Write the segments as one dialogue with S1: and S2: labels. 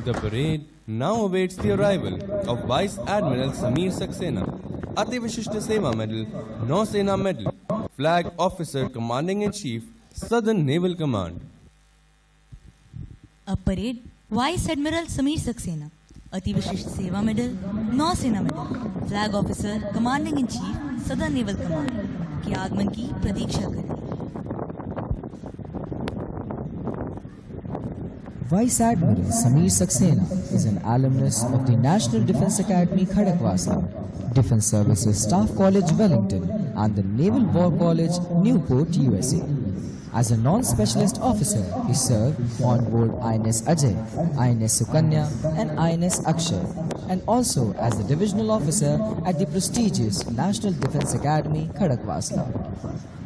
S1: The parade now awaits the arrival of Vice Admiral Sameer Saxena, Ati Vishishta Seva Medal, Nausena Medal, Flag Officer Commanding in Chief, Southern Naval Command.
S2: A parade, Vice Admiral Sameer Saxena, Ati Vishishta Seva Medal, Nausena Medal, Flag Officer Commanding in Chief, Southern Naval Command के आगमन की प्रतीक्षा करें।
S3: Vice Admiral Sameer Saxena is an alumnus of the National Defence Academy Khadakwasla, Defence Services Staff College Wellington and the Naval War College Newport, USA. As a non-specialist officer, he served on board INS Ajay, INS Sukanya and INS Akshay, and also as the divisional officer at the prestigious National Defence Academy Khadakwasla.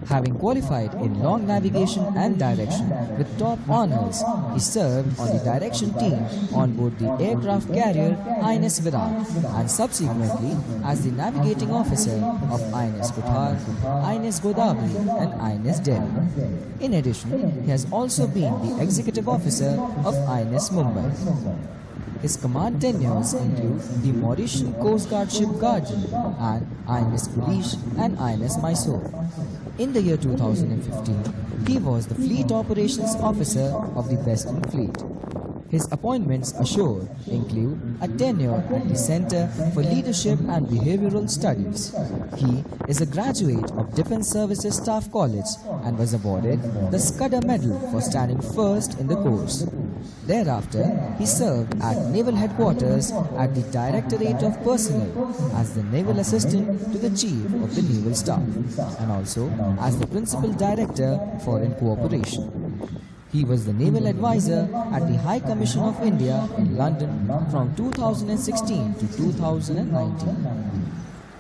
S3: Having qualified in long navigation and direction with top honours, he served on the direction team on board the aircraft carrier INS Virat and subsequently as the navigating officer of INS Kuthar, INS Godavari and INS Delhi. In addition, he has also been the executive officer of INS Mumbai. His command tenures include the Mauritian Coast Guard Ship Guardian and INS Kulish and INS Mysore. In the year 2015, he was the Fleet Operations Officer of the Western Fleet. His appointments ashore include a tenure at the Center for Leadership and Behavioral Studies. He is a graduate of Defence Services Staff College and was awarded the Scudder Medal for standing first in the course. Thereafter, he served at Naval Headquarters at the Directorate of Personnel as the Naval Assistant to the Chief of the Naval Staff and also as the Principal Director Foreign Cooperation. He was the Naval Advisor at the High Commission of India in London from 2016 to 2019.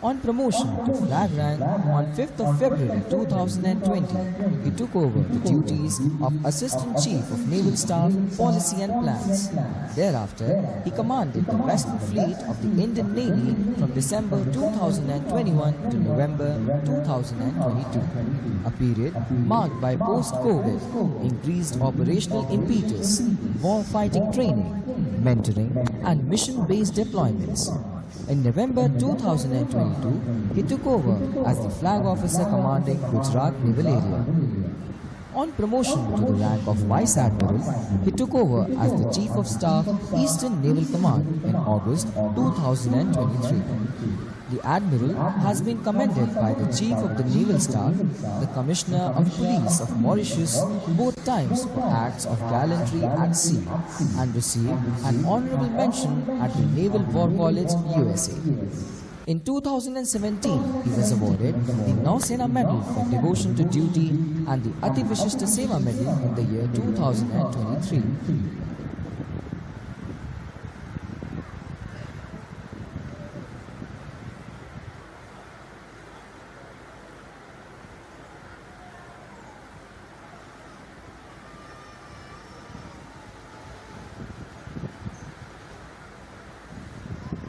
S3: On promotion to flag rank on 5th of February 2020, he took over the duties of Assistant Chief of Naval Staff, Policy and Plans. Thereafter, he commanded the Western Fleet of the Indian Navy from December 2021 to November 2022, a period marked by post-COVID, increased operational impetus, war-fighting training, mentoring and mission-based deployments. In November 2022, he took over as the Flag Officer commanding Gujarat Naval Area. On promotion to the rank of Vice Admiral, he took over as the Chief of Staff, Eastern Naval Command in August 2023. The Admiral has been commended by the Chief of the Naval Staff, the Commissioner of Police of Mauritius, both times for acts of gallantry at sea, and received an honorable mention at the Naval War College, USA. In 2017, he was awarded the Nausena Medal for devotion to duty and the Ati Vishishta Seva Medal in the year 2023.